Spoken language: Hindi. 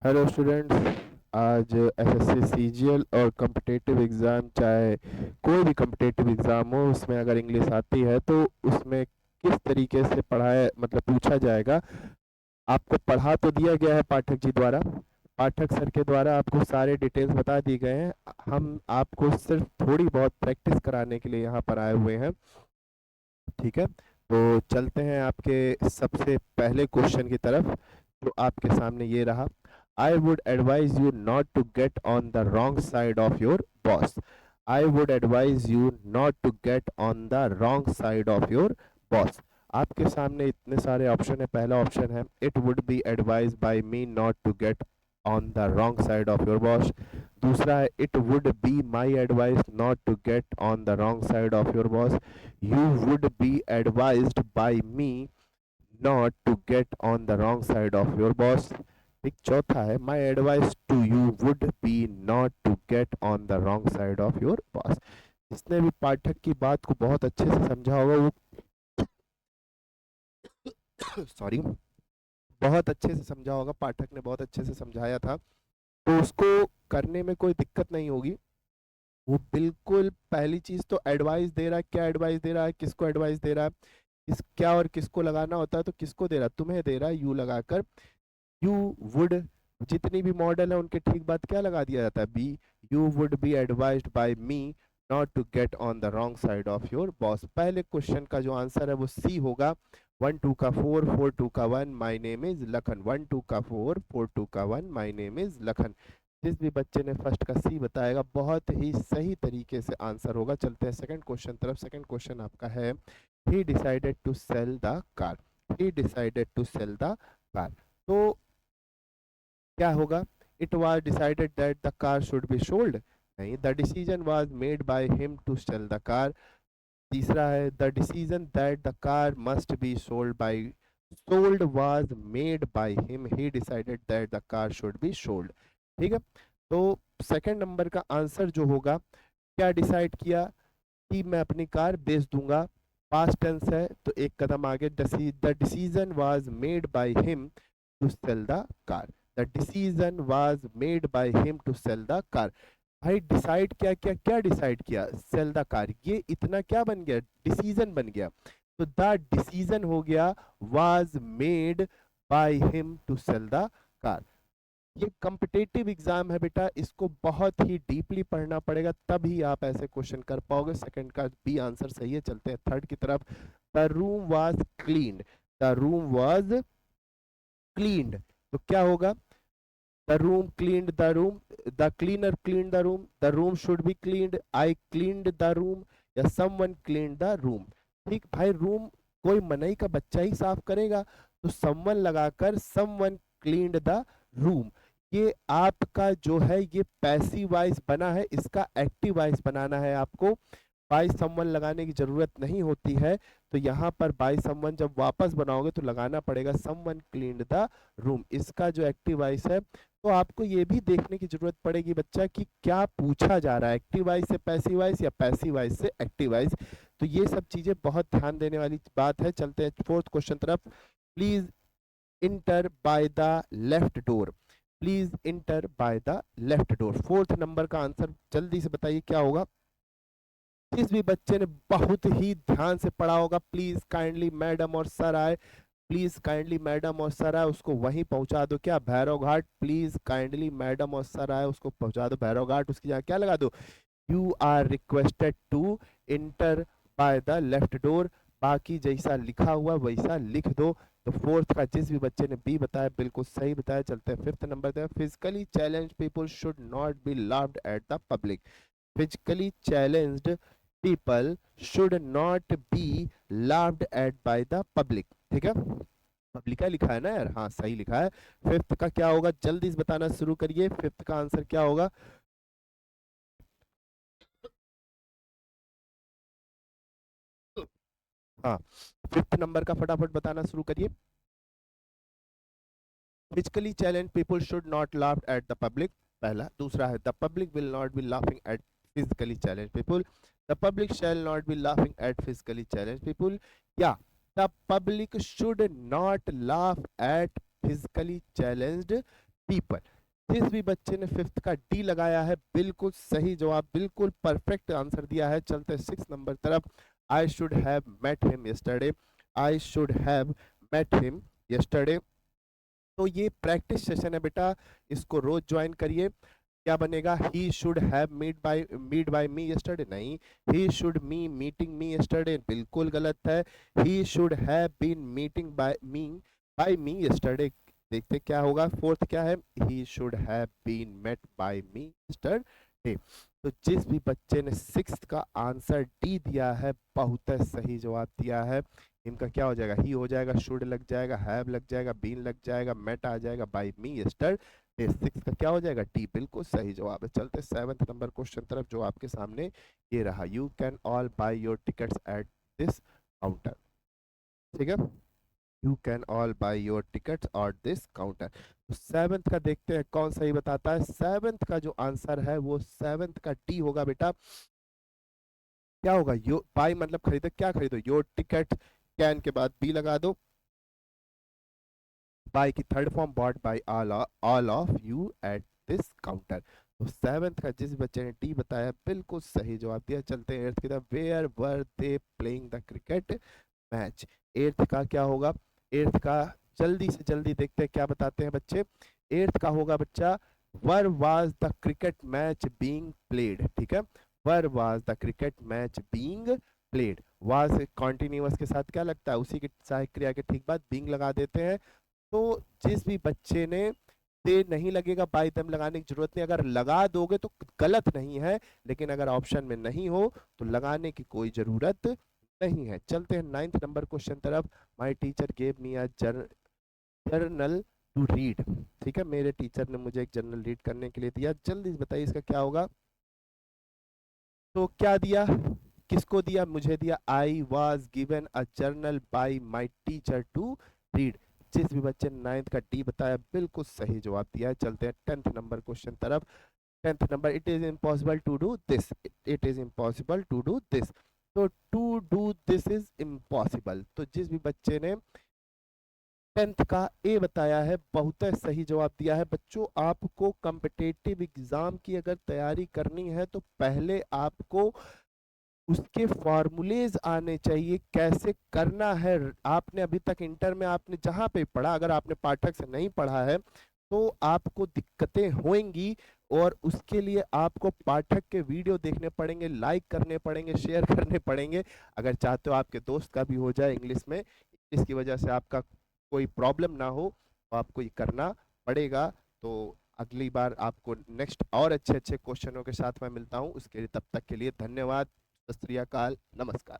Hello students. आज एसएससी सीजीएल और कम्पिटिटिव एग्ज़ाम, चाहे कोई भी कम्पिटिटिव एग्ज़ाम हो, उसमें अगर इंग्लिश आती है तो उसमें किस तरीके से पढ़ाया मतलब पूछा जाएगा। आपको पढ़ा तो दिया गया है पाठक जी द्वारा, पाठक सर के द्वारा आपको सारे डिटेल्स बता दिए गए हैं। हम आपको सिर्फ थोड़ी बहुत प्रैक्टिस कराने के लिए यहाँ पर आए हुए हैं। ठीक है, तो चलते हैं आपके सबसे पहले क्वेश्चन की तरफ, जो आपके सामने ये रहा। I would advise you not to get on the wrong side of your boss. I would advise you not to get on the wrong side of your boss. आपके सामने इतने सारे ऑप्शन है। पहला ऑप्शन है it would be advise by me not to get on the wrong side of your boss. दूसरा है it would be my advice not to get on the wrong side of your boss. You would be advised by me not to get on the wrong side of your boss। एक चौथा है my advice to you would be not to get on the wrong side of your boss। जिसने भी पाठक की बात को बहुत अच्छे से समझा होगा वो सॉरी बहुत अच्छे से समझा होगा, पाठक ने बहुत अच्छे से समझाया था, तो उसको करने में कोई दिक्कत नहीं होगी। वो बिल्कुल पहली चीज तो एडवाइस दे रहा है। क्या एडवाइस दे रहा है, किसको एडवाइस दे रहा है, किस क्या और किसको लगाना होता है, तो किसको दे रहा है, तुम्हें दे रहा है। यू लगाकर यू वुड, जितनी भी मॉडल है उनके ठीक बाद क्या लगा दिया जाता है, B. You would be advised by me not to get on the wrong side of your boss. पहले क्वेश्चन का जो आंसर है वो सी होगा। 1 2 का 4 4 2 का 1 माय नेम इज लखन। 1 2 का 4 4 2 का 1 माय नेम इज लखन। जिस भी बच्चे ने फर्स्ट का सी बताएगा बहुत ही सही तरीके से आंसर होगा। चलते हैं सेकंड क्वेश्चन तरफ। सेकंड क्वेश्चन आपका है he decided to sell the car. He decided to sell the car, तो क्या होगा। It was decided that the car should be sold. नहीं, the decision was made by him to sell the car. तीसरा है the decision that the car must be sold by sold was made by him. He decided that the car should be sold. ठीक है, तो सेकंड नंबर का आंसर जो होगा, क्या डिसाइड किया कि मैं अपनी कार बेच दूंगा। पास्ट टेंस है तो एक कदम आगे, the decision was made by him to sell the car. The decision was made by him to sell the car. भाई डिसाइड क्या क्या क्या डिसाइड किया, सेल द कार। ये इतना क्या बन गया, डिसीजन बन गया। तो द डिसीजन हो गया was made by him to sell the car. ये कम्पिटेटिव एग्जाम है बेटा, इसको बहुत ही डीपली पढ़ना पड़ेगा तभी आप ऐसे क्वेश्चन कर पाओगे। सेकंड का बी आंसर सही है। चलते हैं थर्ड की तरफ। The room was cleaned. The room was cleaned, तो क्या होगा, the room cleaned the room, the cleaner cleaned the room, the room should be cleaned, I cleaned the room, या समवन क्लीन्ड द रूम। ठीक भाई, रूम कोई मनई का बच्चा ही साफ करेगा, तो समवन लगाकर समवन क्लीन्ड द रूम। ये आपका जो है ये पैसिव वॉइस बना है, इसका एक्टिव वॉइस बनाना है आपको। बाय समवन लगाने की जरूरत नहीं होती है, तो यहाँ पर बाय समवन जब वापस बनाओगे तो लगाना पड़ेगा समवन क्लीन्ड द रूम। इसका जो एक्टिव वॉइस है, तो आपको ये भी देखने की जरूरत पड़ेगी बच्चा कि क्या पूछा जा रहा है, एक्टिव वॉइस से पैसिव वॉइस या पैसिव वॉइस से एक्टिव वॉइस। तो ये सब चीजें बहुत ध्यान देने वाली बात है। चलते हैं फोर्थ क्वेश्चन तरफ। Please inter by the left door. Please inter by the left door, fourth number का आंसर जल्दी से बताइए क्या होगा। जिस भी बच्चे ने बहुत ही ध्यान से पढ़ा होगा, प्लीज काइंडली मैडम और सर आए, प्लीज काइंडली मैडम और सर आए उसको वहीं पहुंचा दो। क्या, भैरव घाट। प्लीज काइंडली मैडम और सर आए उसको पहुंचा दो भैरव घाट। उसकी जगह क्या लगा दो, you are requested to enter by the left door. बाकी जैसा लिखा हुआ वैसा लिख दो। तो फोर्थ का जिस भी बच्चे ने बी बताया बिल्कुल सही बताया। चलते हैं फिफ्थ नंबर पे। Physically challenge people should not be laughed eight the public. physically challenged people should not be laughed at by the public। ठीक है, पब्लिक का लिखा है ना यार, हाँ सही लिखा है। फिफ्थ का क्या होगा, जल्दी से बताना शुरू करिए। फिफ्थ का आंसर क्या होगा। हाँ, फिफ्थ नंबर का फटाफट बताना शुरू करिए। Physically challenge people should not laugh at the public, पहला। दूसरा है the public will not be laughing at physically challenge people. The public shall not be laughing at physically challenge people, या the public should not laugh at physically challenged people. जिस भी बच्चे ने फिफ्थ का डी लगाया है बिल्कुल सही जवाब, बिल्कुल परफेक्ट आंसर दिया है। चलते 6 नंबर तरफ। I should have met him yesterday, I should have met him yesterday. तो ये प्रैक्टिस सेशन है बेटा, इसको रोज ज्वाइन करिए। क्या बनेगा? He should have meet by me yesterday, नहीं। He should me meeting me yesterday, बिल्कुल गलत है। He should have been meeting by me yesterday. देखते क्या होगा। फोर्थ क्या है? He should have been met by me yesterday. तो जिस भी बच्चे ने सिक्स्थ का आंसर डी दिया है बहुत सही जवाब दिया है। इनका क्या हो जाएगा? ही हो जाएगा, शुड लग जाएगा, हैव लग जाएगा, बीन लग जाएगा, मेट आ जाएगा, बाय मी यस्टरडे। सिक्स का क्या हो जाएगा? डी, बिल्कुल सही जवाब है। चलते 7th नंबर क्वेश्चन तरफ जो आपके सामने ये रहा। You can all buy your tickets at this counter. ठीक है, you can all buy your tickets at this counter. तो 7th का देखते हैं कौन सही बताता है। 7th का जो आंसर है वो 7th का डी होगा बेटा। क्या होगा? यो बाय मतलब खरीदो, क्या खरीदो? योर टिकट, कैन के बाद बी लगा दो, बाय की third form, bought by all of you eight this counter. तो 7th का जिस बच्चे ने डी बताया बिल्कुल सही जवाब दिया। चलते हैं 8th की तरफ। Where were they playing the cricket match. 8th का क्या होगा? 8th का जल्दी से जल्दी देखते हैं क्या बताते हैं बच्चे। 8th का होगा बच्चा, वर was the cricket match being played. ठीक है, वर was the cricket match being played. Was continuous के साथ क्या लगता है? उसी की सहायक क्रिया के ठीक बाद बीइंग लगा देते हैं। तो जिस भी बच्चे ने दे नहीं लगेगा, बाय दम लगाने की जरूरत नहीं। अगर लगा दोगे तो गलत नहीं है, लेकिन अगर ऑप्शन में नहीं हो तो लगाने की कोई जरूरत नहीं है। चलते हैं 9th नंबर क्वेश्चन तरफ। My teacher gave me a journal to read. ठीक है, मेरे टीचर ने मुझे एक जर्नल रीड करने के लिए दिया। जल्दी से बताइए इसका क्या होगा। तो क्या दिया? किसको दिया? मुझे दिया। I was given a journal by my teacher to read. जिस भी बच्चे ने 9th का डी बताया बिल्कुल सही जवाब दिया है। चलते हैं 10th नंबर क्वेश्चन तरफ। 10th number, it is impossible to do this, it is impossible to do this. तो to do this is impossible. तो जिस भी बच्चे ने 10th का ए बताया है बहुत सही जवाब दिया है। बच्चों, आपको कॉम्पिटिटिव एग्जाम की अगर तैयारी करनी है तो पहले आपको उसके फॉर्मूलेज आने चाहिए, कैसे करना है। आपने अभी तक इंटर में आपने जहाँ पे पढ़ा, अगर आपने पाठक से नहीं पढ़ा है तो आपको दिक्कतें होंगी, और उसके लिए आपको पाठक के वीडियो देखने पड़ेंगे, लाइक करने पड़ेंगे, शेयर करने पड़ेंगे। अगर चाहते हो आपके दोस्त का भी हो जाए इंग्लिश में, इसकी वजह से आपका कोई प्रॉब्लम ना हो, तो आपको ये करना पड़ेगा। तो अगली बार आपको नेक्स्ट और अच्छे अच्छे क्वेश्चनों के साथ मैं मिलता हूँ। उसके लिए तब तक के लिए धन्यवाद। सत श्री अकाल, नमस्कार।